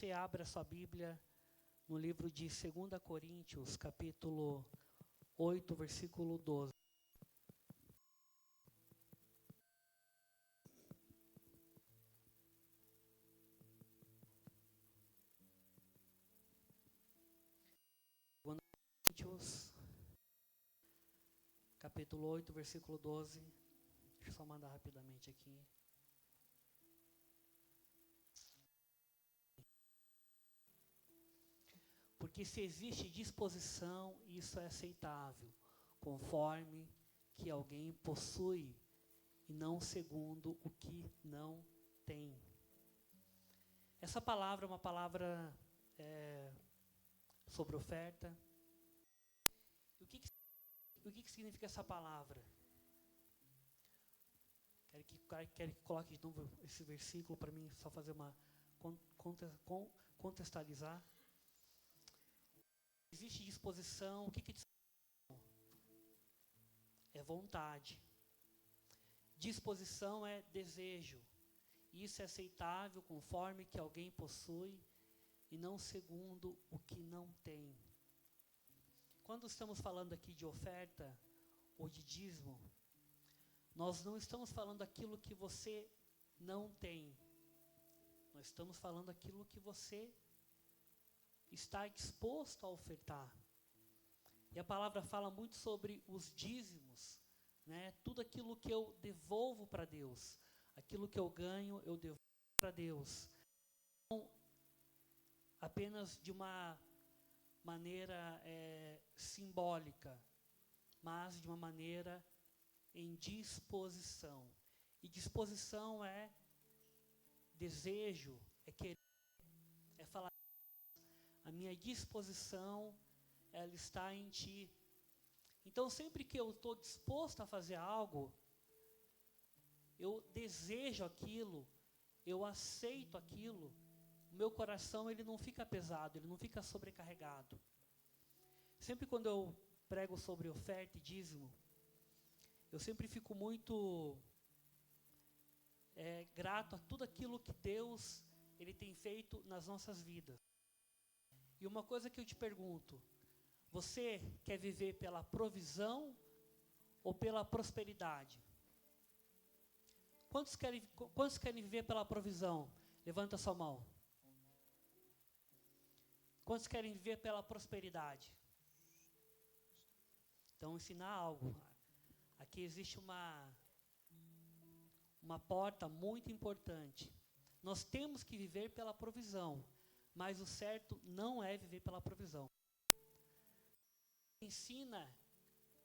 Você abre a sua Bíblia no livro de 2 Coríntios, capítulo 8, versículo 12. Coríntios, capítulo 8, versículo 12. Deixa eu só mandar rapidamente aqui. Porque se existe disposição, isso é aceitável, conforme que alguém possui, e não segundo o que não tem. Essa palavra é uma palavra sobre oferta. O que significa essa palavra? Quero que coloque de novo esse versículo para mim, só fazer uma contextualizar. Existe disposição. O que é disposição? É vontade. Disposição é desejo. Isso é aceitável conforme que alguém possui e não segundo o que não tem. Quando estamos falando aqui de oferta ou de dízimo, nós não estamos falando aquilo que você não tem. Nós estamos falando aquilo que você está disposto a ofertar. E a palavra fala muito sobre os dízimos, né? Tudo aquilo que eu devolvo para Deus, aquilo que eu ganho, eu devolvo para Deus. Não apenas de uma maneira simbólica, mas de uma maneira em disposição. E disposição é desejo, é querer, é falar. A minha disposição, ela está em ti. Então, sempre que eu estou disposto a fazer algo, eu desejo aquilo, eu aceito aquilo, o meu coração ele não fica pesado, ele não fica sobrecarregado. Sempre quando eu prego sobre oferta e dízimo, eu sempre fico muito grato a tudo aquilo que Deus ele tem feito nas nossas vidas. E uma coisa que eu te pergunto, você quer viver pela provisão ou pela prosperidade? Quantos querem viver pela provisão? Levanta sua mão. Quantos querem viver pela prosperidade? Então, ensinar algo. Aqui existe uma porta muito importante. Nós temos que viver pela provisão, mas o certo não é viver pela provisão. Ensina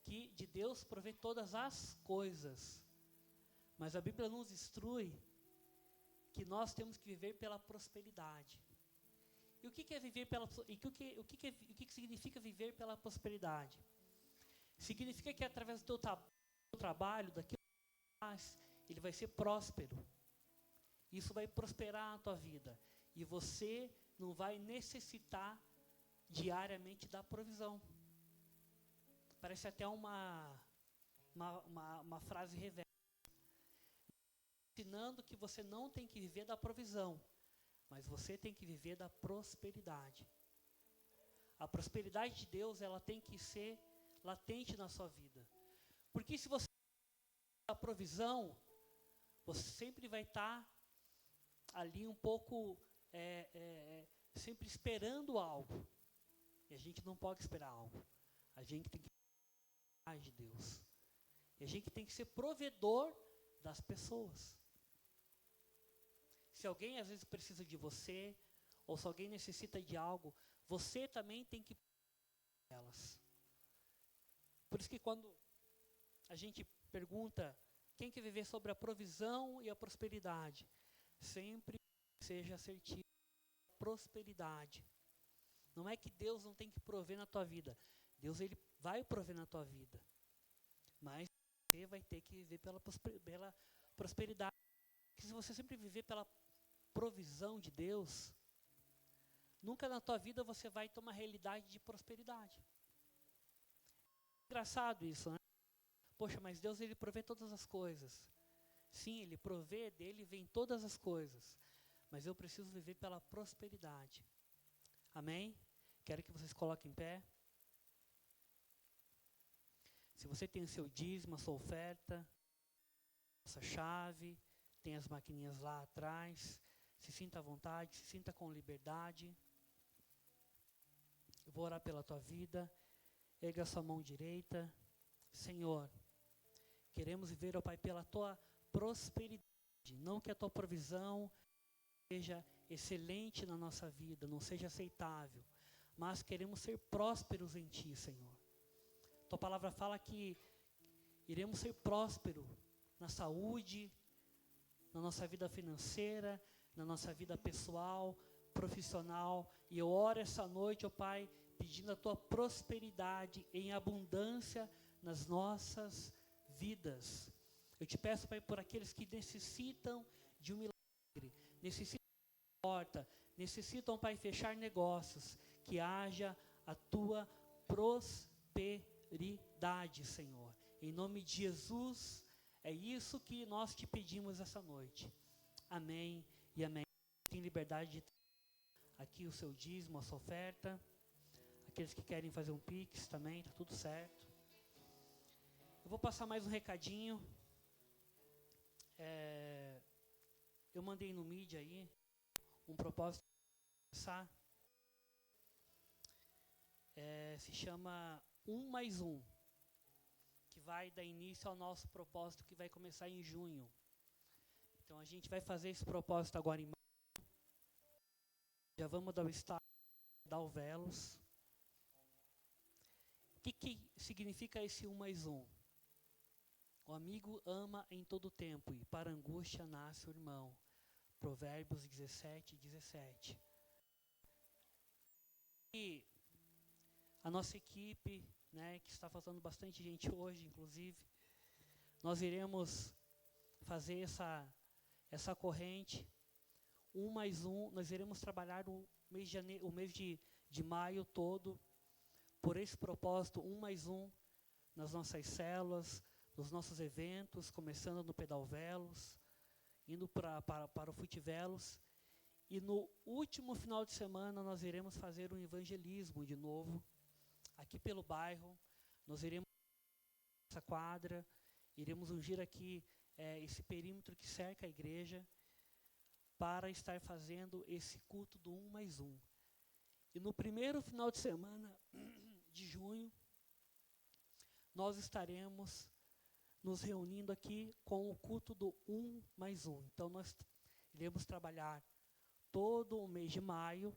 que de Deus provê todas as coisas, mas a Bíblia nos instrui que nós temos que viver pela prosperidade. E o que é viver pela o que significa viver pela prosperidade? Significa que através do teu trabalho, daquilo que você faz, ele vai ser próspero. Isso vai prosperar a tua vida. E você não vai necessitar diariamente da provisão. Parece até uma frase reversa. Ensinando que você não tem que viver da provisão, mas você tem que viver da prosperidade. A prosperidade de Deus, ela tem que ser latente na sua vida. Porque se você da provisão, você sempre vai estar ali um pouco sempre esperando algo. E a gente não pode esperar algo. A gente tem que esperar de Deus. E a gente tem que ser provedor das pessoas. Se alguém às vezes precisa de você, ou se alguém necessita de algo, você também tem que elas. Por isso que quando a gente pergunta quem quer viver sobre a provisão e a prosperidade, sempre seja assertivo a prosperidade. Não é que Deus não tem que prover na tua vida. Deus ele vai prover na tua vida. Mas você vai ter que viver pela prosperidade. Porque se você sempre viver pela provisão de Deus, nunca na tua vida você vai ter uma realidade de prosperidade. Engraçado isso, né? Poxa, mas Deus ele provê todas as coisas. Sim, ele provê, dele vem todas as coisas. mas eu preciso viver pela prosperidade. Amém? Quero que vocês coloquem em pé. Se você tem o seu dízimo, a sua oferta, essa chave, tem as maquininhas lá atrás, se sinta à vontade, se sinta com liberdade. Eu vou orar pela tua vida. Erga a sua mão direita. Senhor, queremos viver, ó Pai, pela tua prosperidade. Não que a tua provisão seja excelente na nossa vida, não seja aceitável, mas queremos ser prósperos em Ti, Senhor. Tua palavra fala que iremos ser prósperos na saúde, na nossa vida financeira, na nossa vida pessoal, profissional. E eu oro essa noite, ó Pai, pedindo a Tua prosperidade em abundância nas nossas vidas. Eu te peço, Pai, por aqueles que necessitam de um milagre, necessitam de porta, necessitam, Pai, fechar negócios, que haja a Tua prosperidade, Senhor. Em nome de Jesus, é isso que nós te pedimos essa noite. Amém e amém. Tem liberdade de ter aqui o seu dízimo, a sua oferta. Aqueles que querem fazer um Pix também, tá tudo certo. Eu vou passar mais um recadinho. Eu mandei no mídia aí um propósito para começar. Se chama 1+1, que vai dar início ao nosso propósito que vai começar em junho. Então a gente vai fazer esse propósito agora em maio. Já vamos dar o start, dar o velos. O que significa esse 1+1? O amigo ama em todo tempo, e para angústia nasce o irmão. Provérbios 17:17. E a nossa equipe, né, que está faltando bastante gente hoje, inclusive, nós iremos fazer essa corrente, 1+1, nós iremos trabalhar o mês de maio todo, por esse propósito, 1+1, nas nossas células, nos nossos eventos, começando no Pedal Velos, indo para o Futivelos, e no último final de semana nós iremos fazer um evangelismo de novo, aqui pelo bairro. Nós iremos essa quadra, iremos ungir aqui esse perímetro que cerca a igreja, para estar fazendo esse culto do 1+1. E no primeiro final de semana de junho, nós estaremos nos reunindo aqui com o culto do 1+1. Então nós iremos trabalhar todo o mês de maio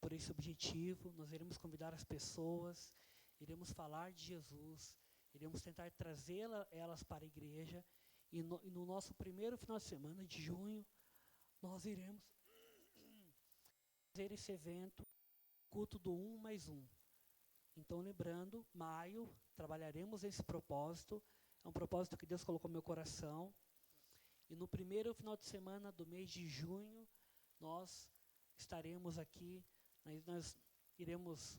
por esse objetivo. Nós iremos convidar as pessoas, iremos falar de Jesus, iremos tentar trazê-las para a igreja, e no nosso primeiro final de semana de junho, nós iremos fazer esse evento, culto do 1+1. Então, lembrando, maio, trabalharemos esse propósito. É um propósito que Deus colocou no meu coração. E no primeiro final de semana do mês de junho, nós estaremos aqui, nós iremos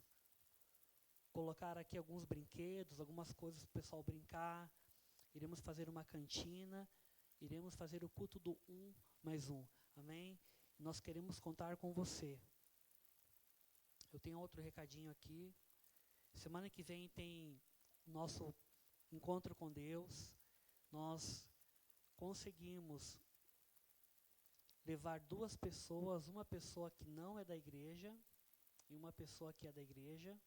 colocar aqui alguns brinquedos, algumas coisas para o pessoal brincar, iremos fazer uma cantina, iremos fazer o culto do 1+1. Amém? Nós queremos contar com você. Eu tenho outro recadinho aqui. Semana que vem tem nosso encontro com Deus. Nós conseguimos levar 2 pessoas, uma pessoa que não é da igreja e uma pessoa que é da igreja,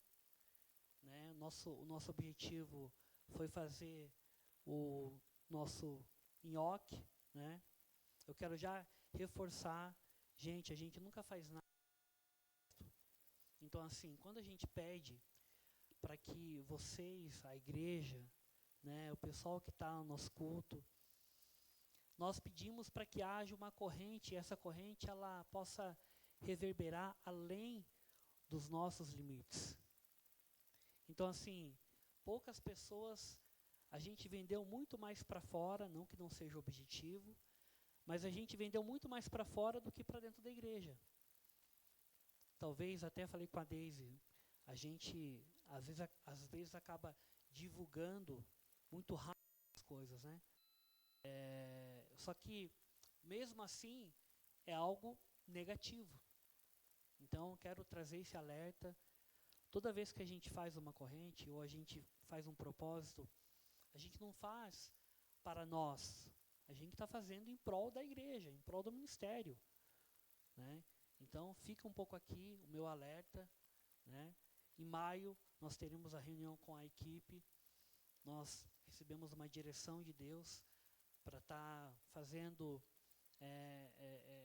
né? O nosso objetivo foi fazer o nosso nhoque, né? Eu quero já reforçar, gente, a gente nunca faz nada. Então, assim, quando a gente pede para que vocês, a igreja, né, o pessoal que está no nosso culto, nós pedimos para que haja uma corrente, e essa corrente ela possa reverberar além dos nossos limites. Então, assim, poucas pessoas, a gente vendeu muito mais para fora, não que não seja o objetivo, mas a gente vendeu muito mais para fora do que para dentro da igreja. Talvez, até falei com a Daisy, a gente às vezes acaba divulgando muito rápido as coisas, né? Só que, mesmo assim, é algo negativo. Então, quero trazer esse alerta. Toda vez que a gente faz uma corrente ou a gente faz um propósito, a gente não faz para nós. A gente está fazendo em prol da igreja, em prol do ministério, né? Então, fica um pouco aqui o meu alerta, né? Em maio, nós teremos a reunião com a equipe. Nós recebemos uma direção de Deus para estar fazendo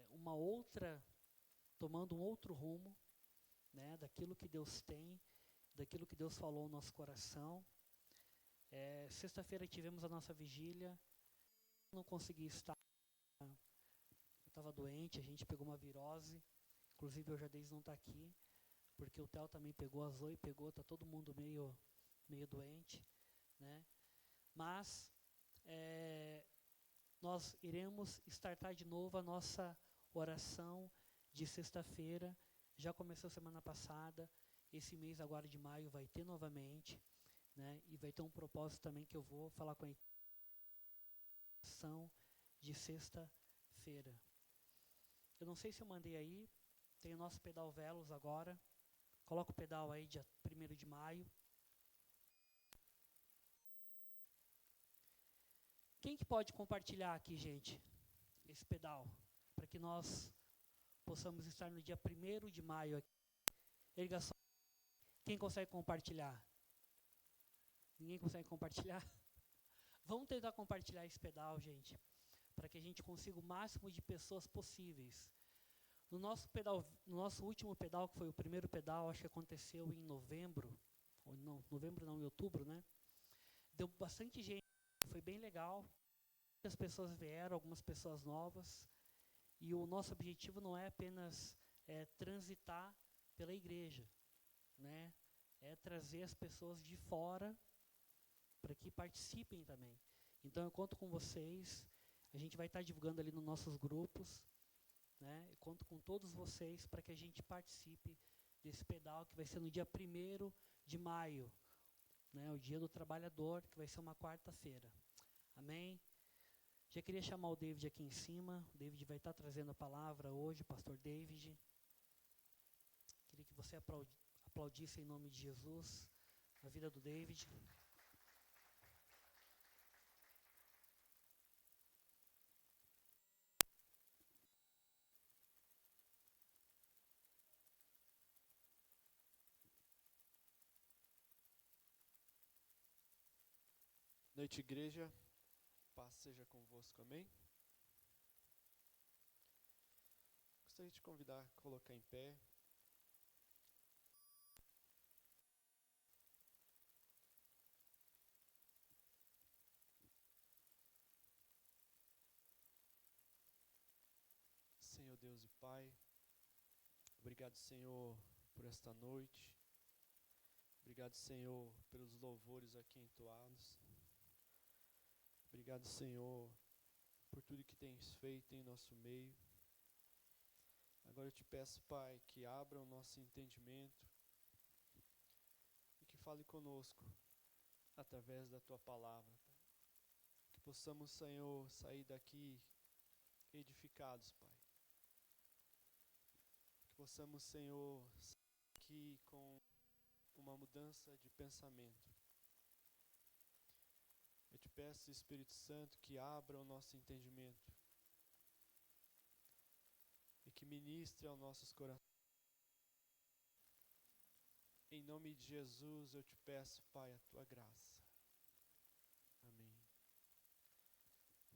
uma outra, tomando um outro rumo, né? Daquilo que Deus tem, daquilo que Deus falou no nosso coração. Sexta-feira tivemos a nossa vigília. Não consegui estar. Eu estava doente, a gente pegou uma virose. Inclusive, o Jadez não está aqui, porque o Theo também pegou, a Zoe pegou, está todo mundo meio doente, né? Mas nós iremos startar de novo a nossa oração de sexta-feira. Já começou semana passada, esse mês agora de maio vai ter novamente, né? E vai ter um propósito também que eu vou falar com a oração de sexta-feira. Eu não sei se eu mandei aí, tem o nosso pedal Velos agora. Coloca o pedal aí, dia 1º de maio. Quem que pode compartilhar aqui, gente, esse pedal? Para que nós possamos estar no dia 1º de maio aqui. Erga só. Quem consegue compartilhar? Ninguém consegue compartilhar? Vamos tentar compartilhar esse pedal, gente, para que a gente consiga o máximo de pessoas possíveis. No nosso último pedal, que foi o primeiro pedal, acho que aconteceu em novembro, ou não, em outubro, né? Deu bastante gente, foi bem legal. Muitas pessoas vieram, algumas pessoas novas. E o nosso objetivo não é apenas transitar pela igreja, né? É trazer as pessoas de fora para que participem também. Então eu conto com vocês, a gente vai estar divulgando ali nos nossos grupos, né? Eu conto com todos vocês para que a gente participe desse pedal que vai ser no dia 1º de maio, né? O Dia do Trabalhador, que vai ser uma quarta-feira. Amém? Já queria chamar o David aqui em cima. O David vai estar trazendo a palavra hoje, pastor David. Queria que você aplaudisse em nome de Jesus a vida do David. Noite, igreja. Paz seja convosco, amém? Gostaria de te convidar a colocar em pé. Senhor Deus e Pai, obrigado, Senhor, por esta noite. Obrigado, Senhor, pelos louvores aqui entoados. Obrigado, Senhor, por tudo que tens feito em nosso meio. Agora eu te peço, Pai, que abra o nosso entendimento e que fale conosco através da Tua palavra, Pai. Que possamos, Senhor, sair daqui edificados, Pai. Que possamos, Senhor, sair daqui com uma mudança de pensamento. Eu te peço, Espírito Santo, que abra o nosso entendimento e que ministre aos nossos corações. Em nome de Jesus, eu te peço, Pai, a tua graça. Amém.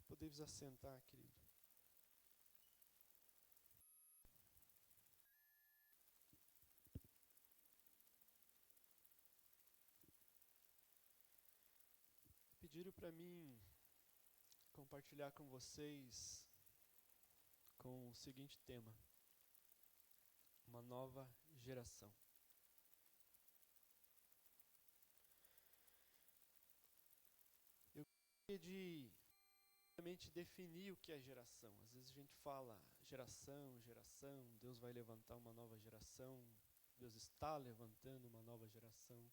Podemos assentar, querido. Pediram para mim compartilhar com vocês com o seguinte tema: uma nova geração. Eu gostaria de realmente definir o que é geração. Às vezes a gente fala geração, Deus vai levantar uma nova geração, Deus está levantando uma nova geração.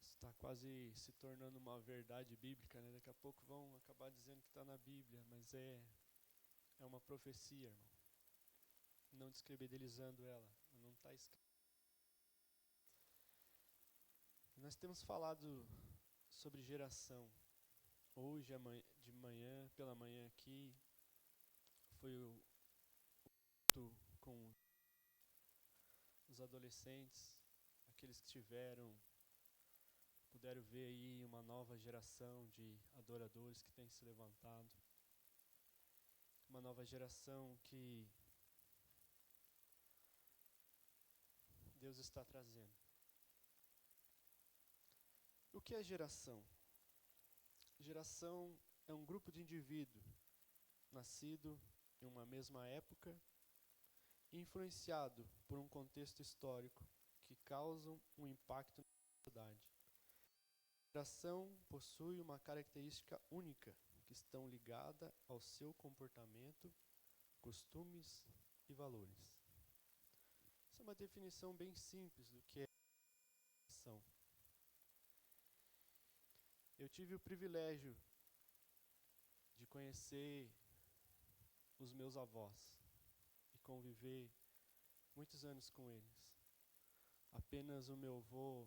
Está quase se tornando uma verdade bíblica, né? Daqui a pouco vão acabar dizendo que está na Bíblia, mas é uma profecia, irmão. Não descredibilizando ela, não está escrito. Nós temos falado sobre geração. Hoje, de manhã, pela manhã aqui, foi o culto com os adolescentes, aqueles que puderam ver aí uma nova geração de adoradores que tem se levantado. Uma nova geração que Deus está trazendo. O que é geração? Geração é um grupo de indivíduos nascido em uma mesma época e influenciado por um contexto histórico que causam um impacto na sociedade. A geração possui uma característica única que estão ligada ao seu comportamento, costumes e valores. Essa é uma definição bem simples do que é geração. Eu tive o privilégio de conhecer os meus avós e conviver muitos anos com eles. Apenas o meu avô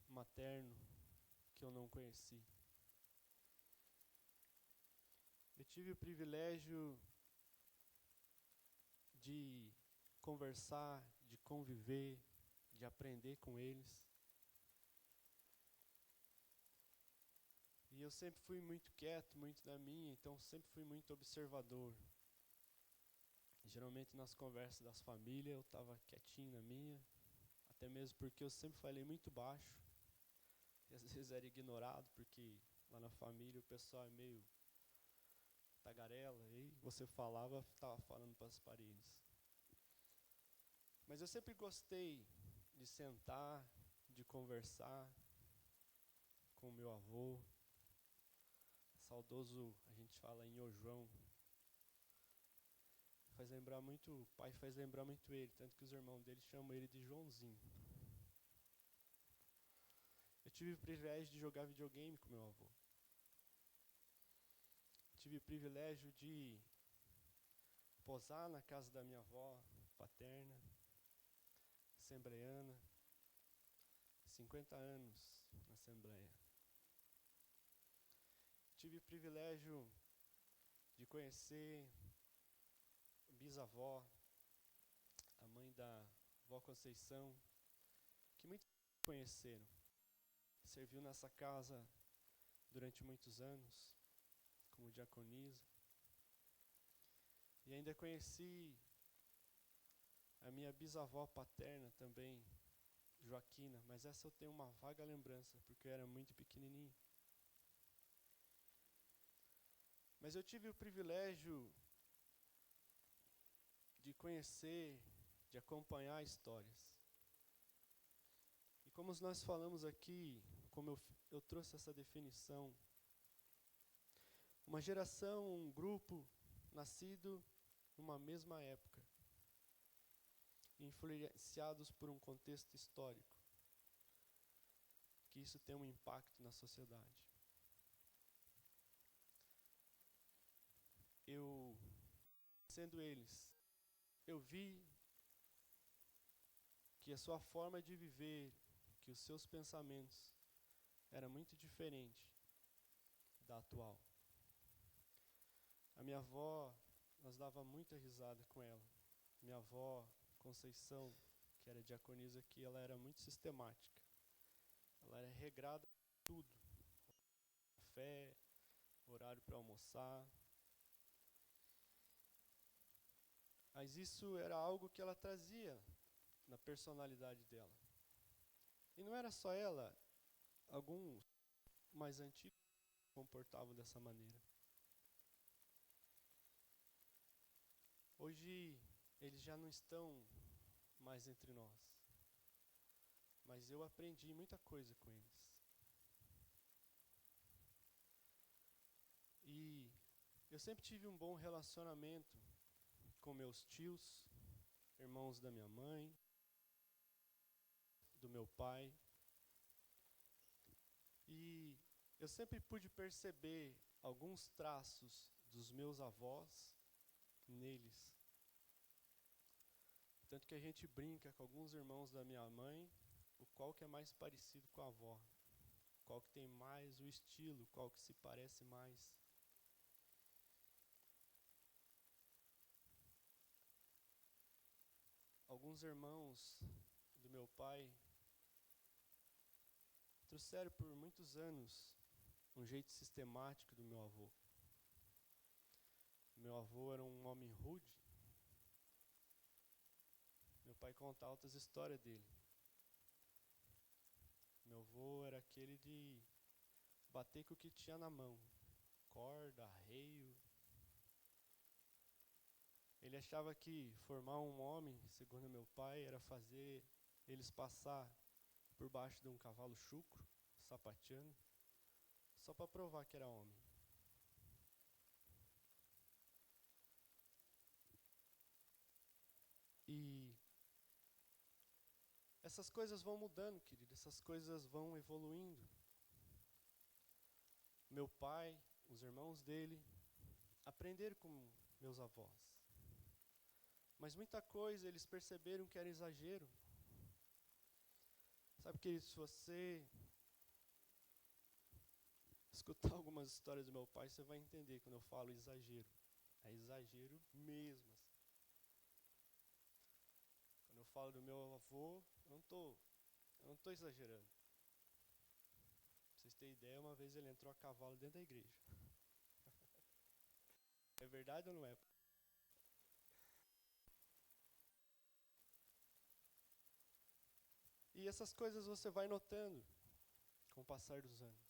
materno que eu não conheci. Eu tive o privilégio de conversar, de conviver, de aprender com eles. E eu sempre fui muito quieto, muito na minha, então sempre fui muito observador. Geralmente nas conversas das famílias eu estava quietinho na minha, até mesmo porque eu sempre falei muito baixo. E às vezes era ignorado, porque lá na família o pessoal é meio tagarela, e você falava, estava falando para as paredes. Mas eu sempre gostei de sentar, de conversar com o meu avô, saudoso, a gente fala em Ô João. Faz lembrar muito, o pai faz lembrar muito ele, tanto que os irmãos dele chamam ele de Joãozinho. Eu tive o privilégio de jogar videogame com meu avô. Tive o privilégio de posar na casa da minha avó paterna, assembleiana, 50 anos na Assembleia. Tive o privilégio de conhecer a bisavó, a mãe da vó Conceição, que muitos conheceram. Serviu nessa casa durante muitos anos, como diaconisa. E ainda conheci a minha bisavó paterna também, Joaquina, mas essa eu tenho uma vaga lembrança, porque eu era muito pequenininho. Mas eu tive o privilégio de conhecer, de acompanhar histórias. E como nós falamos aqui, como eu trouxe essa definição, uma geração, um grupo nascido numa mesma época, influenciados por um contexto histórico, que isso tem um impacto na sociedade. Sendo eles, eu vi que a sua forma de viver, que os seus pensamentos era muito diferente da atual. A minha avó, nós dava muita risada com ela. Minha avó, Conceição, que era diaconisa aqui, ela era muito sistemática. Ela era regrada em tudo. Café, horário para almoçar. Mas isso era algo que ela trazia na personalidade dela. E não era só ela, alguns mais antigos se comportavam dessa maneira. Hoje eles já não estão mais entre nós, mas eu aprendi muita coisa com eles. E eu sempre tive um bom relacionamento com meus tios, irmãos da minha mãe, do meu pai. E eu sempre pude perceber alguns traços dos meus avós neles. Tanto que a gente brinca com alguns irmãos da minha mãe, o qual que é mais parecido com a avó, qual que tem mais o estilo, qual que se parece mais. Alguns irmãos do meu pai trouxeram por muitos anos um jeito sistemático do meu avô. Meu avô era um homem rude. Meu pai conta altas histórias dele. Meu avô era aquele de bater com o que tinha na mão. Corda, arreio. Ele achava que formar um homem, segundo meu pai, era fazer eles passar por baixo de um cavalo chucro, sapateando, só para provar que era homem. E essas coisas vão mudando, querido, essas coisas vão evoluindo. Meu pai, os irmãos dele, aprenderam com meus avós. Mas muita coisa eles perceberam que era exagero. Sabe, querido, se você escutar algumas histórias do meu pai, você vai entender quando eu falo exagero. É exagero mesmo. Quando eu falo do meu avô, eu não tô exagerando. Pra vocês terem ideia, uma vez ele entrou a cavalo dentro da igreja. É verdade ou não é? E essas coisas você vai notando com o passar dos anos.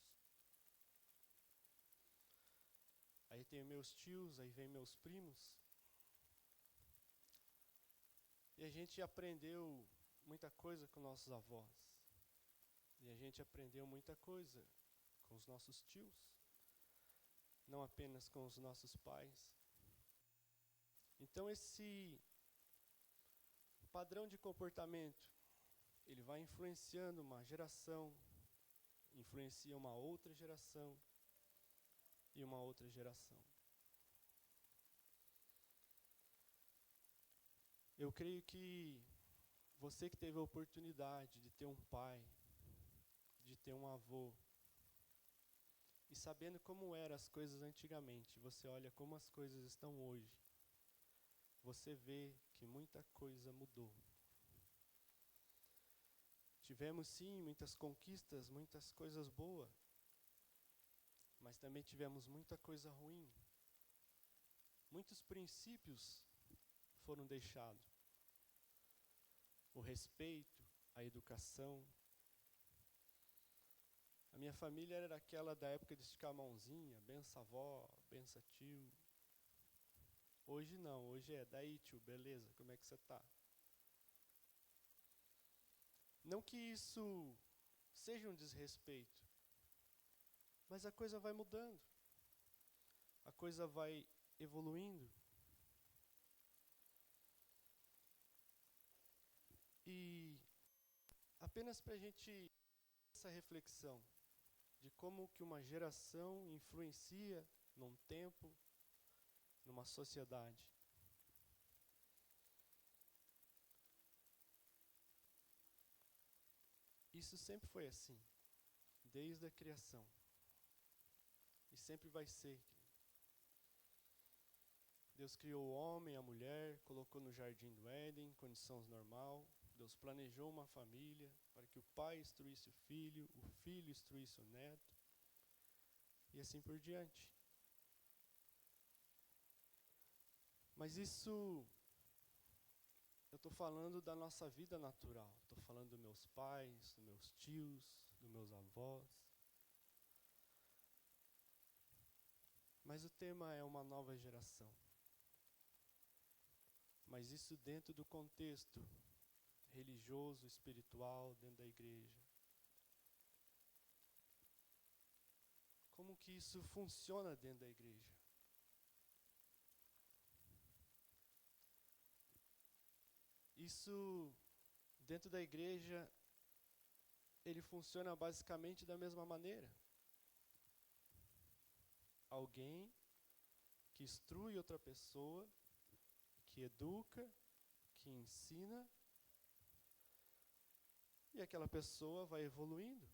Aí tem meus tios, aí vem meus primos. E a gente aprendeu muita coisa com nossos avós. E a gente aprendeu muita coisa com os nossos tios. Não apenas com os nossos pais. Então esse padrão de comportamento, ele vai influenciando uma geração, influencia uma outra geração e uma outra geração. Eu creio que você que teve a oportunidade de ter um pai, de ter um avô, e sabendo como eram as coisas antigamente, você olha como as coisas estão hoje, você vê que muita coisa mudou. Tivemos sim muitas conquistas, muitas coisas boas, mas também tivemos muita coisa ruim. Muitos princípios foram deixados. O respeito, a educação. A minha família era aquela da época de esticar a mãozinha, benção avó, benção tio. Hoje não, hoje é, daí tio, beleza, como é que você tá? Não que isso seja um desrespeito, mas a coisa vai mudando. A coisa vai evoluindo. E apenas para a gente essa reflexão de como que uma geração influencia num tempo, numa sociedade. Isso sempre foi assim, desde a criação. E sempre vai ser. Deus criou o homem, a mulher, colocou no jardim do Éden, condições normal. Deus planejou uma família para que o pai instruísse o filho instruísse o neto, e assim por diante. Mas isso, eu estou falando da nossa vida natural. Estou falando dos meus pais, dos meus tios, dos meus avós. Mas o tema é uma nova geração. Mas isso dentro do contexto religioso, espiritual, dentro da igreja. Como que isso funciona dentro da igreja? Isso, dentro da igreja, ele funciona basicamente da mesma maneira. Alguém que instrui outra pessoa que educa, que ensina, e aquela pessoa vai evoluindo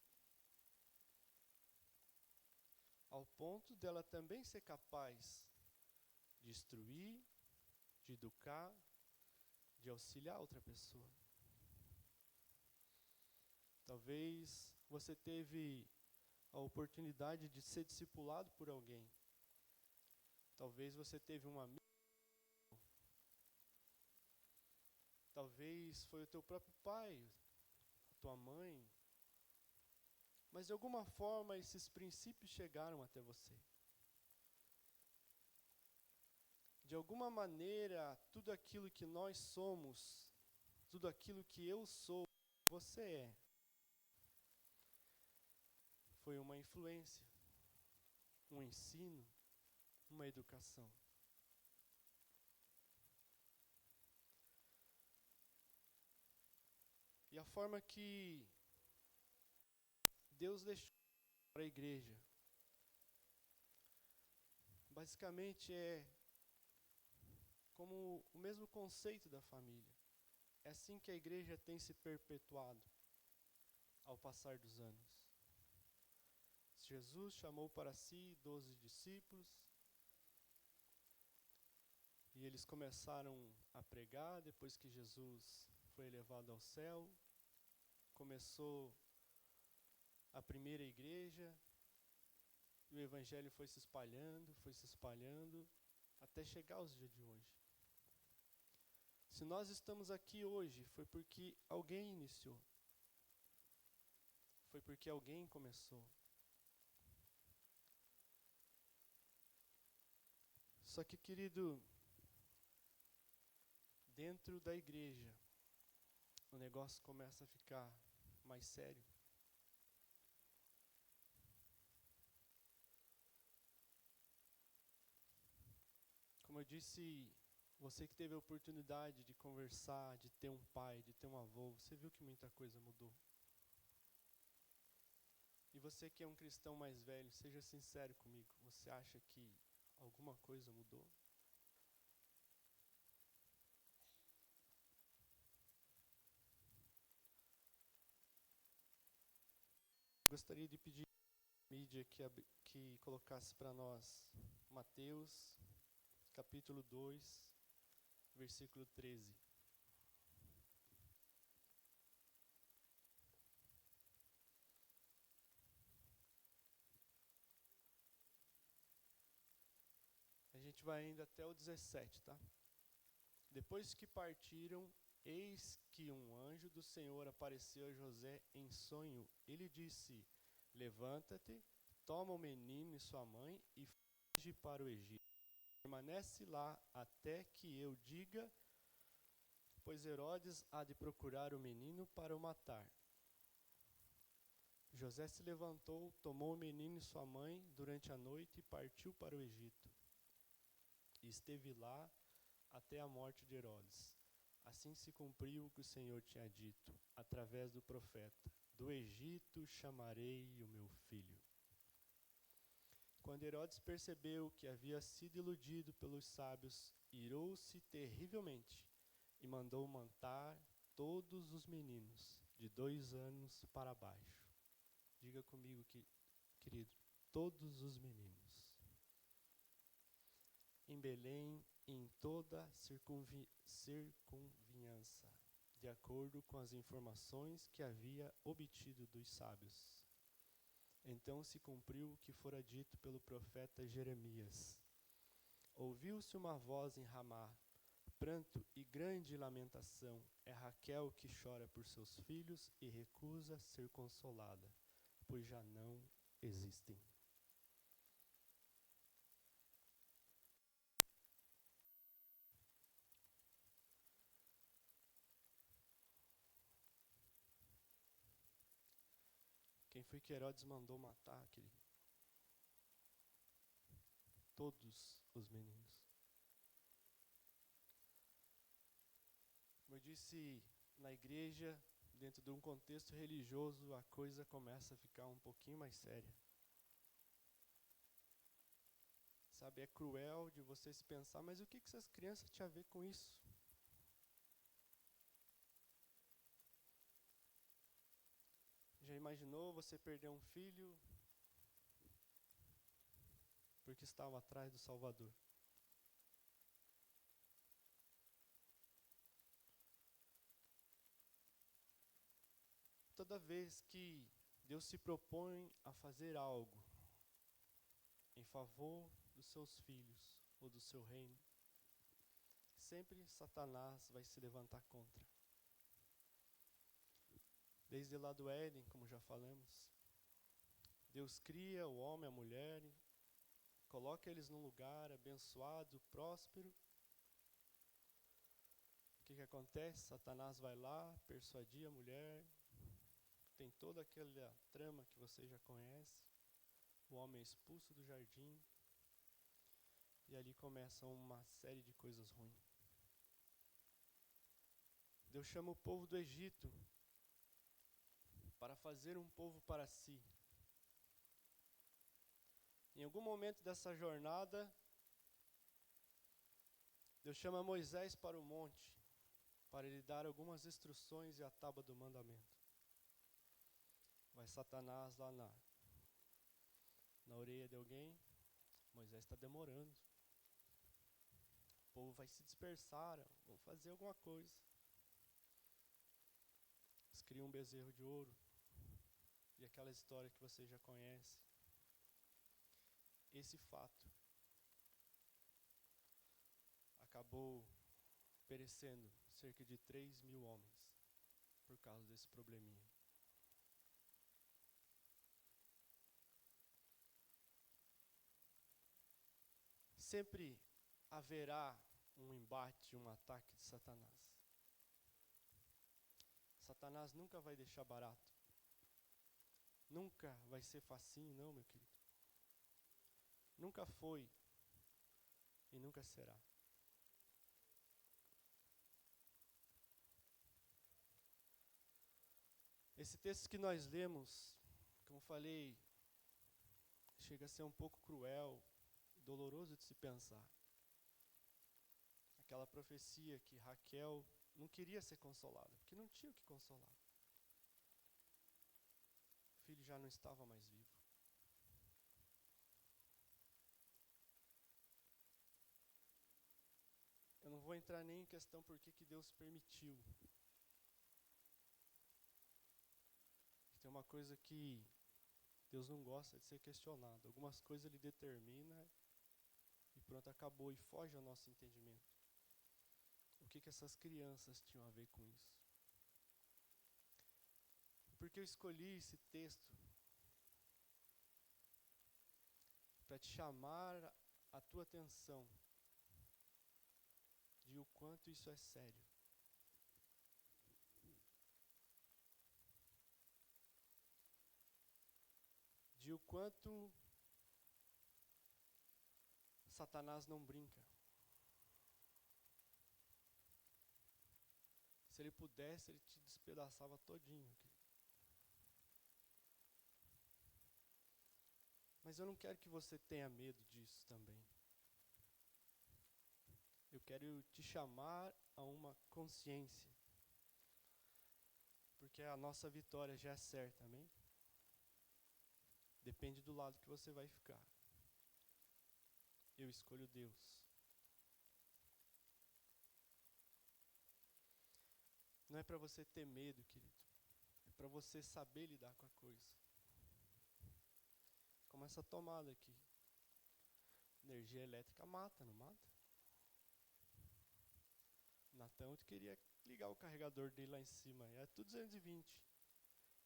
ao ponto dela também ser capaz de instruir, de educar, de auxiliar outra pessoa. Talvez você teve a oportunidade de ser discipulado por alguém. Talvez você teve um amigo. Talvez foi o teu próprio pai, a tua mãe. Mas de alguma forma esses princípios chegaram até você. De alguma maneira, tudo aquilo que nós somos, tudo aquilo que eu sou, você é, foi uma influência, um ensino, uma educação. E a forma que Deus deixou para a igreja, basicamente é como o mesmo conceito da família. É assim que a igreja tem se perpetuado ao passar dos anos. Jesus chamou para si 12 discípulos e eles começaram a pregar depois que Jesus foi elevado ao céu. Começou a primeira igreja e o evangelho foi se espalhando, até chegar aos dias de hoje. Se nós estamos aqui hoje, foi porque alguém iniciou. Foi porque alguém começou. Só que, querido, dentro da igreja, o negócio começa a ficar mais sério. Como eu disse, você que teve a oportunidade de conversar, de ter um pai, de ter um avô, você viu que muita coisa mudou. E você que é um cristão mais velho, seja sincero comigo, você acha que alguma coisa mudou? Gostaria de pedir à mídia que colocasse para nós Mateus, capítulo 2, versículo 13. A gente vai indo até o 17, tá? Depois que partiram, eis que um anjo do Senhor apareceu a José em sonho. Ele disse: levanta-te, toma o menino e sua mãe e foge para o Egito. Permanece lá até que eu diga, pois Herodes há de procurar o menino para o matar. José se levantou, tomou o menino e sua mãe durante a noite e partiu para o Egito. E esteve lá até a morte de Herodes. Assim se cumpriu o que o Senhor tinha dito, através do profeta: do Egito chamarei o meu filho. Quando Herodes percebeu que havia sido iludido pelos sábios, irou-se terrivelmente e mandou matar todos os meninos de 2 anos para baixo. Diga comigo, querido, todos os meninos. Em Belém, em toda circunvizinhança, de acordo com as informações que havia obtido dos sábios. Então se cumpriu o que fora dito pelo profeta Jeremias. Ouviu-se uma voz em Ramá, pranto e grande lamentação. É Raquel que chora por seus filhos e recusa ser consolada, pois já não existem. Quem foi que Herodes mandou matar, querido? Todos os meninos. Como eu disse, na igreja, dentro de um contexto religioso, a coisa começa a ficar um pouquinho mais séria. Sabe, é cruel de você se pensar, mas o que essas crianças tinham a ver com isso? Já imaginou você perder um filho porque estava atrás do Salvador? Toda vez que Deus se propõe a fazer algo em favor dos seus filhos ou do seu reino, sempre Satanás vai se levantar contra. Desde lá do Éden, como já falamos, Deus cria o homem e a mulher, coloca eles num lugar abençoado, próspero. O que acontece? Satanás vai lá, persuadir a mulher, tem toda aquela trama que você já conhece, o homem é expulso do jardim, e ali começa uma série de coisas ruins. Deus chama o povo do Egito para fazer um povo para si. Em algum momento dessa jornada, Deus chama Moisés para o monte, para lhe dar algumas instruções e a tábua do mandamento. Vai Satanás lá na orelha de alguém, Moisés está demorando. O povo vai se dispersar, vão fazer alguma coisa. Eles criam um bezerro de ouro, e aquela história que você já conhece. Esse fato acabou perecendo cerca de 3.000 homens por causa desse probleminha. Sempre haverá um embate, um ataque de Satanás. Satanás nunca vai deixar barato. Nunca vai ser facinho, não, meu querido. Nunca foi e nunca será. Esse texto que nós lemos, como falei, chega a ser um pouco cruel, doloroso de se pensar. Aquela profecia que Raquel não queria ser consolada, porque não tinha o que consolar. O filho já não estava mais vivo. Eu não vou entrar nem em questão por que Deus permitiu. Tem uma coisa que Deus não gosta de ser questionado. Algumas coisas Ele determina e pronto, acabou, e foge ao nosso entendimento. O que essas crianças tinham a ver com isso? Porque eu escolhi esse texto para te chamar a tua atenção de o quanto isso é sério. De o quanto Satanás não brinca. Se ele pudesse, ele te despedaçava todinho. Mas eu não quero que você tenha medo disso também. Eu quero te chamar a uma consciência. Porque a nossa vitória já é certa, amém? Depende do lado que você vai ficar. Eu escolho Deus. Não é para você ter medo, querido. É para você saber lidar com a coisa. Como essa tomada aqui. Energia elétrica mata, não mata? Natan queria ligar o carregador dele lá em cima. É tudo 220.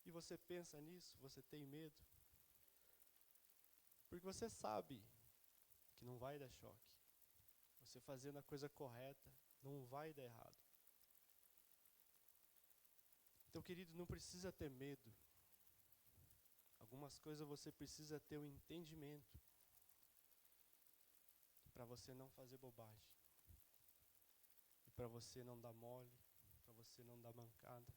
E você pensa nisso? Você tem medo? Porque você sabe que não vai dar choque. Você fazendo a coisa correta, não vai dar errado. Então, querido, não precisa ter medo. Algumas coisas você precisa ter o entendimento para você não fazer bobagem. E para você não dar mole, para você não dar mancada.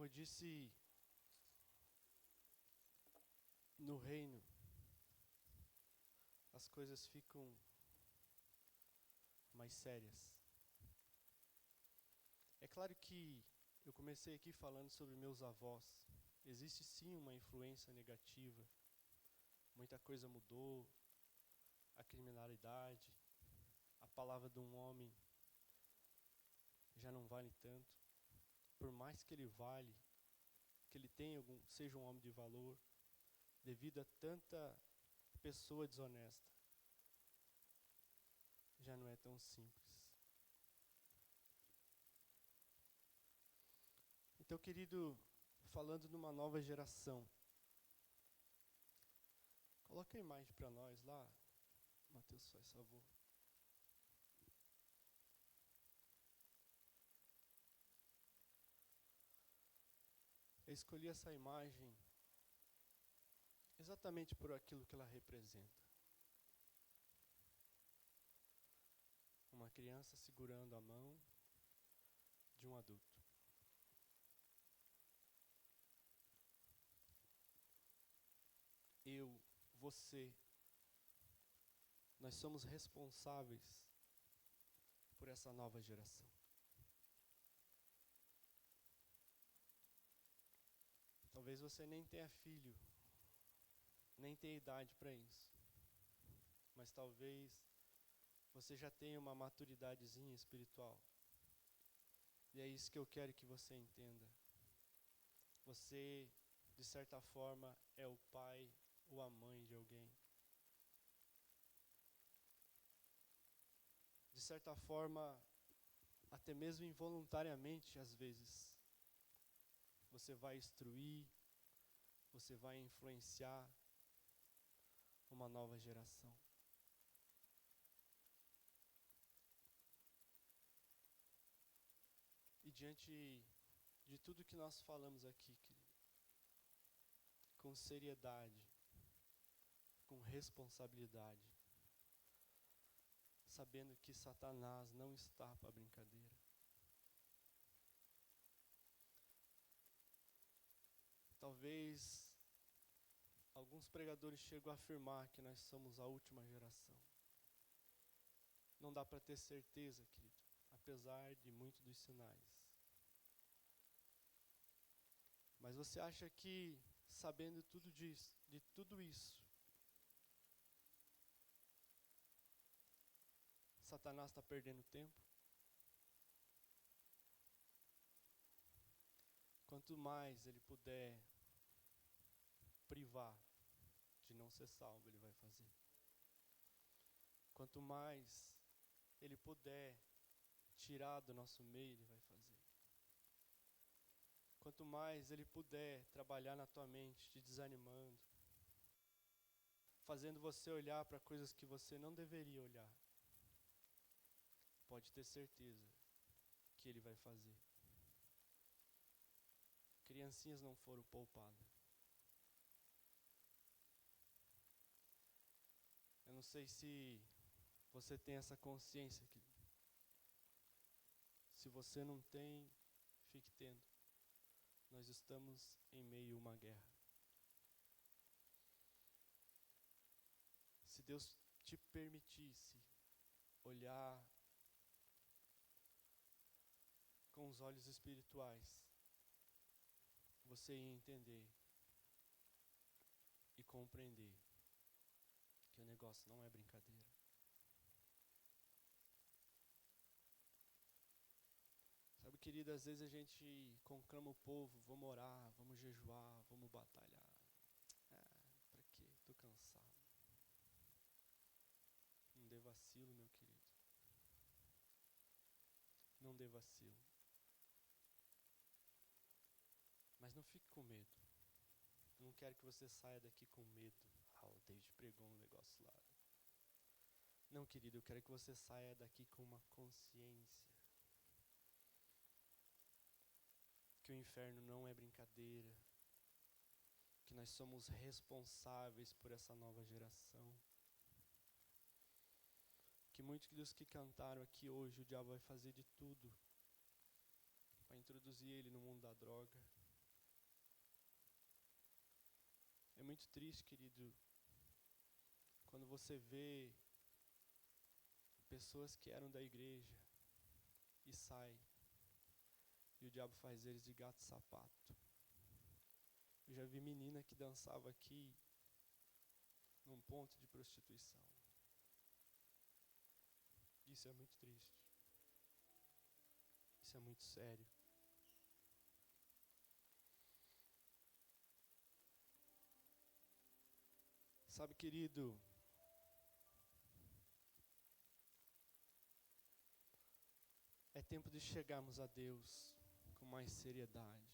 eu disse, no reino, as coisas ficam mais sérias. É claro que eu comecei aqui falando sobre meus avós. Existe sim uma influência negativa. Muita coisa mudou, a criminalidade, a palavra de um homem já não vale tanto. Por mais que ele vale, que ele tenha seja um homem de valor, devido a tanta pessoa desonesta, já não é tão simples. Então, querido, falando numa nova geração, coloca a imagem para nós lá, Mateus, faz favor. Eu escolhi essa imagem exatamente por aquilo que ela representa. Uma criança segurando a mão de um adulto. Eu, você, nós somos responsáveis por essa nova geração. Talvez você nem tenha filho, nem tenha idade para isso. Mas talvez você já tenha uma maturidadezinha espiritual. E é isso que eu quero que você entenda. Você, de certa forma, é o pai ou a mãe de alguém. De certa forma, até mesmo involuntariamente, às vezes, você vai instruir, você vai influenciar uma nova geração. E diante de tudo que nós falamos aqui, querido, com seriedade, com responsabilidade, sabendo que Satanás não está para brincadeira. Talvez alguns pregadores chegam a afirmar que nós somos a última geração. Não dá para ter certeza, querido, apesar de muitos dos sinais. Mas você acha que, sabendo tudo disso, de tudo isso, Satanás está perdendo tempo? Quanto mais ele puder privar de não ser salvo, ele vai fazer. Quanto mais ele puder tirar do nosso meio, ele vai fazer. Quanto mais ele puder trabalhar na tua mente, te desanimando, fazendo você olhar para coisas que você não deveria olhar, pode ter certeza que ele vai fazer. Criancinhas não foram poupadas. Eu não sei se você tem essa consciência aqui. Se você não tem, fique tendo. Nós estamos em meio a uma guerra. Se Deus te permitisse olhar com os olhos espirituais, você ia entender e compreender que o negócio não é brincadeira. Sabe, querido, às vezes a gente conclama o povo, vamos orar, vamos jejuar, vamos batalhar. Pra quê? Tô cansado. Não dê vacilo, meu querido. Não dê vacilo. Mas não fique com medo. Eu não quero que você saia daqui com medo. O David pregou um negócio lá. Não, querido, eu quero que você saia daqui com uma consciência. Que o inferno não é brincadeira. Que nós somos responsáveis por essa nova geração. Que muitos dos que cantaram aqui hoje, o diabo vai fazer de tudo para introduzir ele no mundo da droga, É muito triste, querido, quando você vê pessoas que eram da igreja e saem, e o diabo faz eles de gato e sapato. Eu já vi menina que dançava aqui num ponto de prostituição. Isso é muito triste. Isso é muito sério. Sabe, querido, é tempo de chegarmos a Deus com mais seriedade.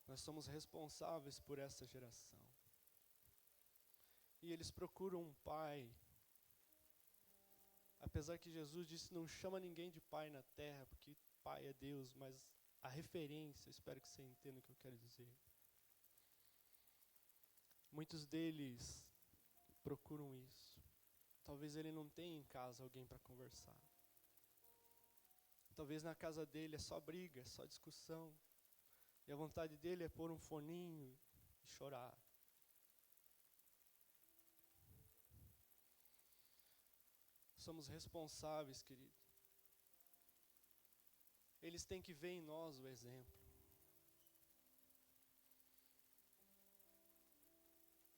Nós somos responsáveis por essa geração. E eles procuram um pai. Apesar que Jesus disse, não chama ninguém de pai na terra, porque pai é Deus, mas a referência, espero que você entenda o que eu quero dizer. Muitos deles procuram isso. Talvez ele não tenha em casa alguém para conversar. Talvez na casa dele é só briga, é só discussão. E a vontade dele é pôr um foninho e chorar. Somos responsáveis, querido. Eles têm que ver em nós o exemplo.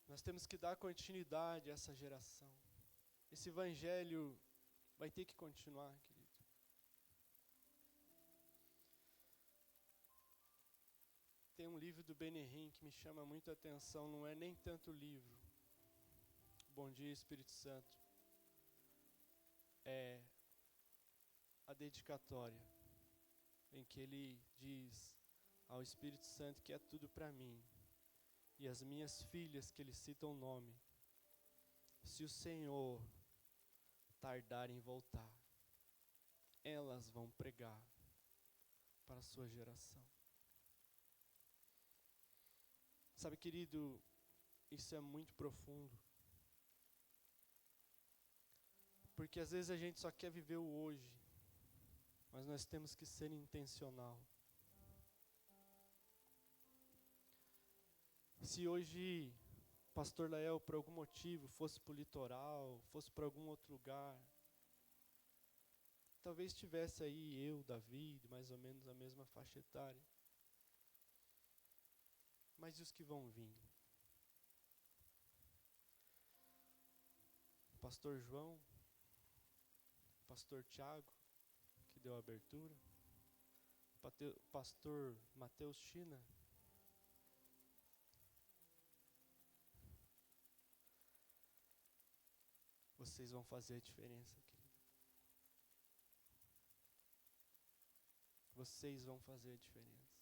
Nós temos que dar continuidade a essa geração. Esse evangelho vai ter que continuar, querido. Tem um livro do Benihim que me chama muito a atenção, não é nem tanto o livro. Bom dia, Espírito Santo. É a dedicatória, em que ele diz ao Espírito Santo que é tudo para mim. E as minhas filhas, que ele cita o nome, se o Senhor tardar em voltar, elas vão pregar para a sua geração. Sabe, querido, isso é muito profundo. Porque às vezes a gente só quer viver o hoje, mas nós temos que ser intencional. Se hoje o pastor Lael, por algum motivo, fosse para o litoral, fosse para algum outro lugar, talvez tivesse aí eu, Davi, mais ou menos a mesma faixa etária. Mas e os que vão vir? O pastor João, o pastor Tiago, que deu a abertura, o pastor Mateus China, vocês vão fazer a diferença, querido. Vocês vão fazer a diferença.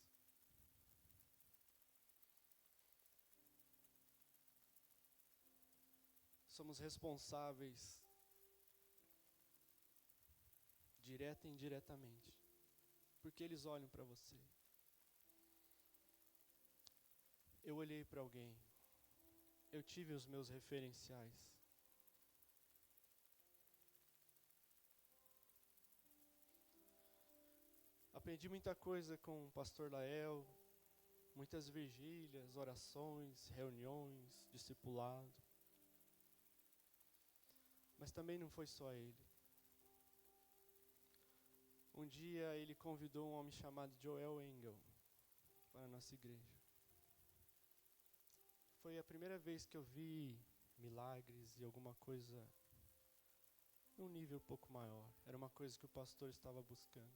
Somos responsáveis, direta e indiretamente, porque eles olham para você. Eu olhei para alguém, eu tive os meus referenciais. Aprendi muita coisa com o pastor Lael, muitas vigílias, orações, reuniões, discipulado. Mas também não foi só ele. Um dia ele convidou um homem chamado Joel Engel para a nossa igreja. Foi a primeira vez que eu vi milagres e alguma coisa num nível um pouco maior. Era uma coisa que o pastor estava buscando.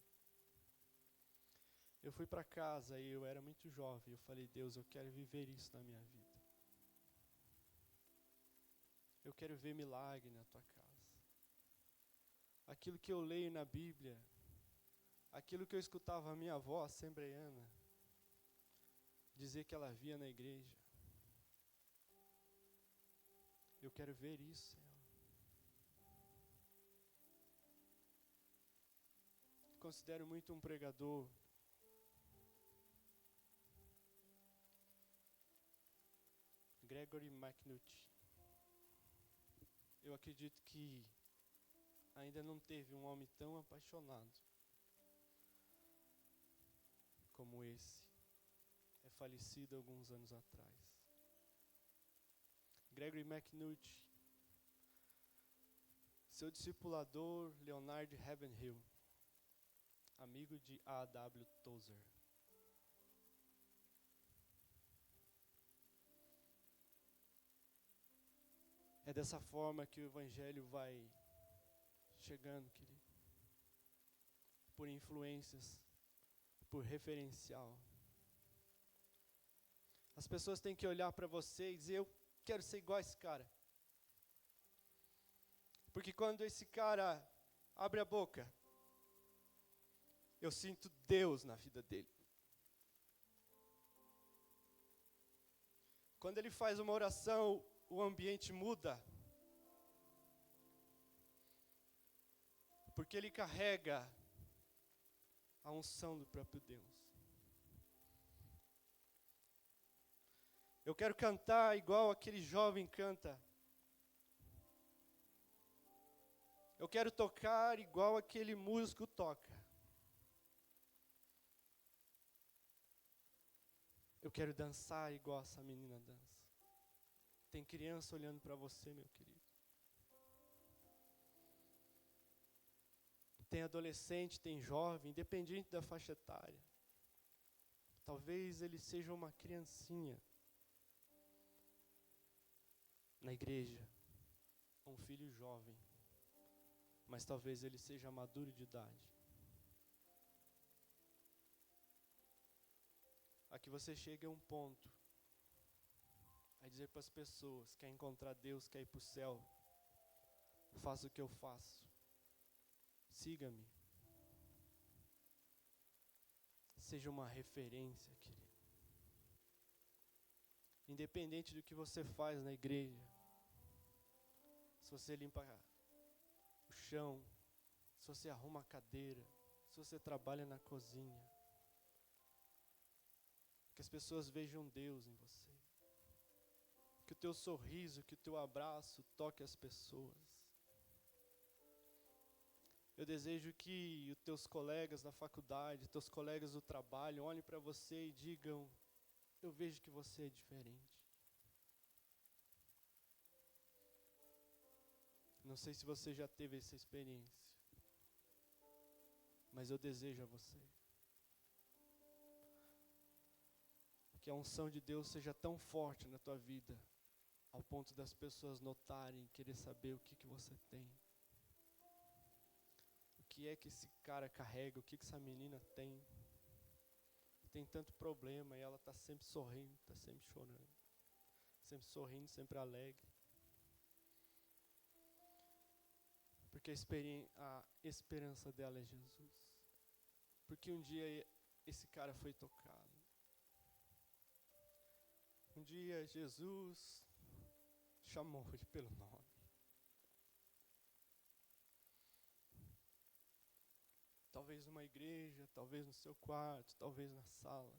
Eu fui para casa e eu era muito jovem. Eu falei, Deus, eu quero viver isso na minha vida. Eu quero ver milagre na tua casa. Aquilo que eu leio na Bíblia, aquilo que eu escutava a minha avó assembleiana dizer que ela via na igreja. Eu quero ver isso, Senhor. Considero muito um pregador Gregory McNulty. Eu acredito que ainda não teve um homem tão apaixonado como esse. É é falecido alguns anos atrás. Gregory McNulty, seu discipulador Leonard Ravenhill, amigo de A.W. Tozer. É dessa forma que o Evangelho vai chegando, querido. Por influências, por referencial. As pessoas têm que olhar para você e dizer, eu quero ser igual a esse cara. Porque quando esse cara abre a boca, eu sinto Deus na vida dele. Quando ele faz uma oração, o ambiente muda. Porque ele carrega a unção do próprio Deus. Eu quero cantar igual aquele jovem canta. Eu quero tocar igual aquele músico toca. Eu quero dançar igual essa menina dança. Tem criança olhando para você, meu querido. Tem adolescente, tem jovem, independente da faixa etária. Talvez ele seja uma criancinha na igreja, um filho jovem, mas talvez ele seja maduro de idade. A que você chega a um ponto, a dizer para as pessoas, quer encontrar Deus, quer ir para o céu, faça o que eu faço, siga-me. Seja uma referência, querido. Independente do que você faz na igreja, se você limpa o chão, se você arruma a cadeira, se você trabalha na cozinha, que as pessoas vejam Deus em você. Que o teu sorriso, que o teu abraço toque as pessoas. Eu desejo que os teus colegas da faculdade, teus colegas do trabalho, olhem para você e digam, eu vejo que você é diferente. Não sei se você já teve essa experiência, mas eu desejo a você. Que a unção de Deus seja tão forte na tua vida, ao ponto das pessoas notarem, querer saber o que você tem. O que é que esse cara carrega, o que essa menina tem. Tem tanto problema e ela está sempre sorrindo, está sempre chorando. Sempre sorrindo, sempre alegre. Porque a esperança dela é Jesus. Porque um dia esse cara foi tocado. Um dia Jesus chamou ele pelo nome. Talvez numa igreja, talvez no seu quarto, talvez na sala.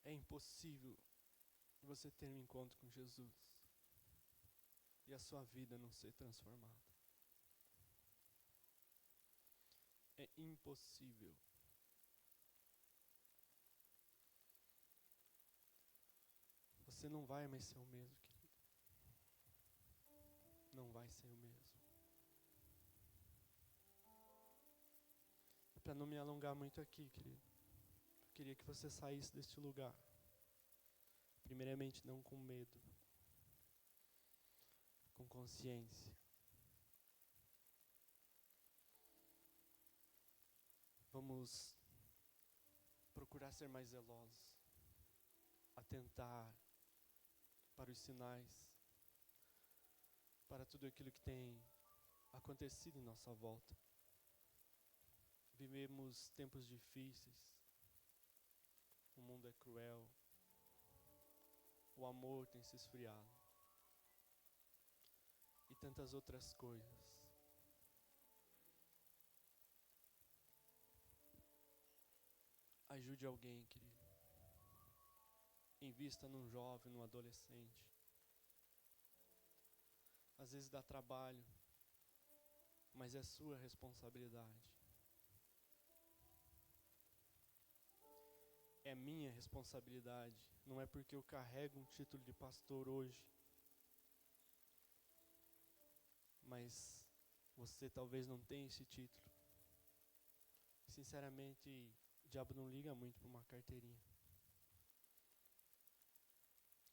É impossível você ter um encontro com Jesus e a sua vida não ser transformada. É impossível. Você não vai mais ser o mesmo, querido. Não vai ser o mesmo. Para não me alongar muito aqui, querido, eu queria que você saísse deste lugar. Primeiramente, não com medo, com consciência. Vamos procurar ser mais zelosos, atentar para os sinais, para tudo aquilo que tem acontecido em nossa volta. Vivemos tempos difíceis, o mundo é cruel, o amor tem se esfriado e tantas outras coisas. Ajude alguém, querido. Invista num jovem, num adolescente. Às vezes dá trabalho, mas é sua responsabilidade. é minha responsabilidade. Não é porque eu carrego um título de pastor hoje. Mas você talvez não tenha esse título. Sinceramente, o diabo não liga muito para uma carteirinha.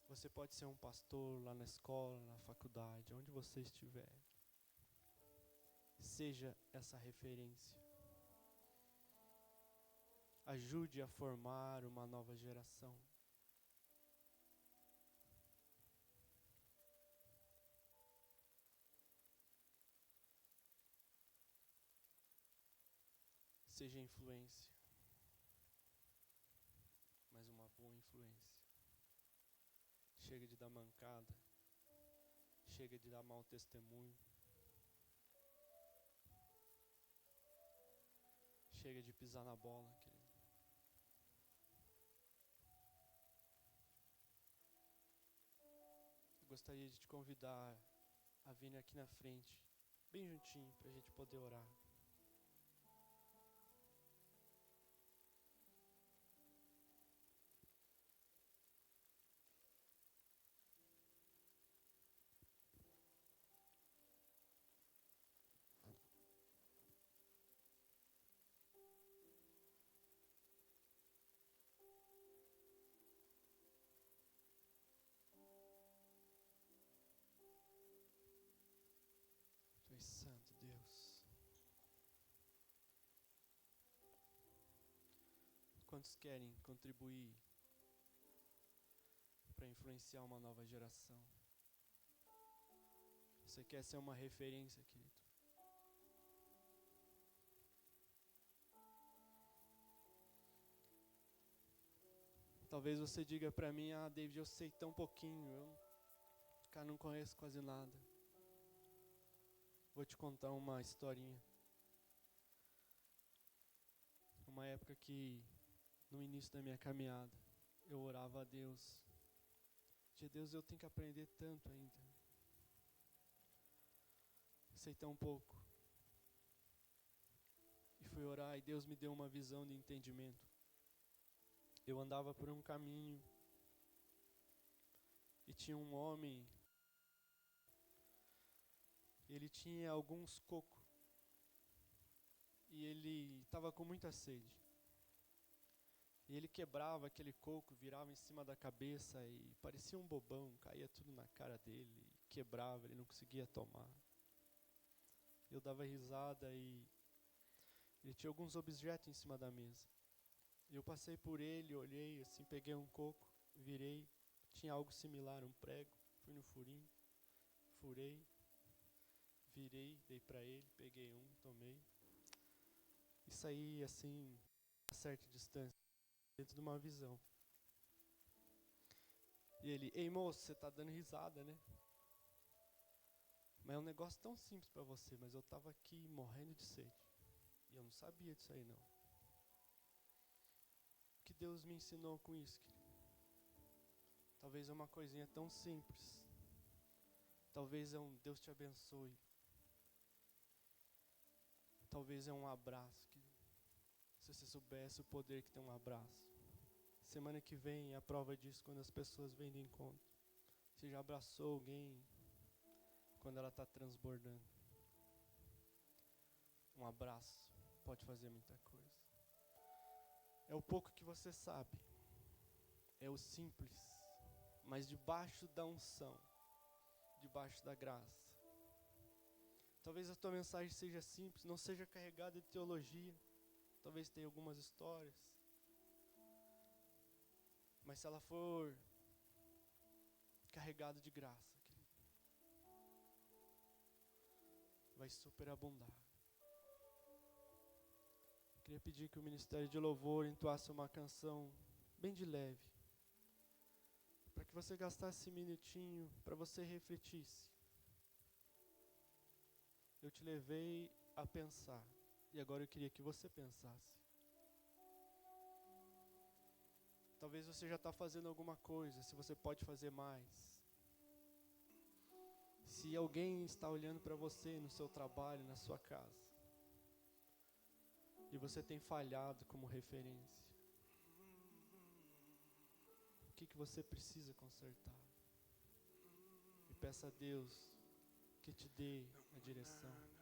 Você pode ser um pastor lá na escola, na faculdade, onde você estiver. Seja essa referência. Ajude a formar uma nova geração. Seja influência. Mas uma boa influência. Chega de dar mancada. Chega de dar mau testemunho. Chega de pisar na bola, querido. Eu gostaria de te convidar a vir aqui na frente, bem juntinho, para a gente poder orar. Tu és santo, Deus. Quantos querem contribuir para influenciar uma nova geração? Você quer ser uma referência, querido? Talvez você diga para mim, David, eu sei tão pouquinho, cara, não conheço quase nada. Vou te contar uma historinha. Uma época que, no início da minha caminhada, eu orava a Deus. Deus, eu tenho que aprender tanto ainda. Sei tão pouco. E fui orar e Deus me deu uma visão de entendimento. Eu andava por um caminho e tinha um homem. Ele tinha alguns cocos. E ele estava com muita sede. E ele quebrava aquele coco, virava em cima da cabeça e parecia um bobão, caía tudo na cara dele, quebrava, ele não conseguia tomar. Eu dava risada e ele tinha alguns objetos em cima da mesa. Eu passei por ele, olhei assim, peguei um coco, virei, tinha algo similar, um prego, fui no furinho, furei, virei, dei pra ele, peguei um, tomei. E saí assim, a certa distância, dentro de uma visão. E ele, ei moço, você tá dando risada, né? Mas é um negócio tão simples pra você, mas eu tava aqui morrendo de sede. E eu não sabia disso aí não. O que Deus me ensinou com isso, querido? Talvez é uma coisinha tão simples. Talvez é um Deus te abençoe. Talvez é um abraço, querido. Se você soubesse o poder que tem um abraço. Semana que vem é a prova disso quando as pessoas vêm de encontro. Você já abraçou alguém quando ela está transbordando? Um abraço pode fazer muita coisa. É o pouco que você sabe. É o simples. Mas debaixo da unção, debaixo da graça. Talvez a tua mensagem seja simples, não seja carregada de teologia. Talvez tenha algumas histórias. Mas se ela for carregada de graça, querido, vai superabundar. Queria pedir que o Ministério de Louvor entoasse uma canção bem de leve. Para que você gastasse esse minutinho, para você refletisse. Eu te levei a pensar. E agora eu queria que você pensasse. Talvez você já está fazendo alguma coisa, se você pode fazer mais. Se alguém está olhando para você no seu trabalho, na sua casa. E você tem falhado como referência. que você precisa consertar. E peça a Deus que te dê a direção.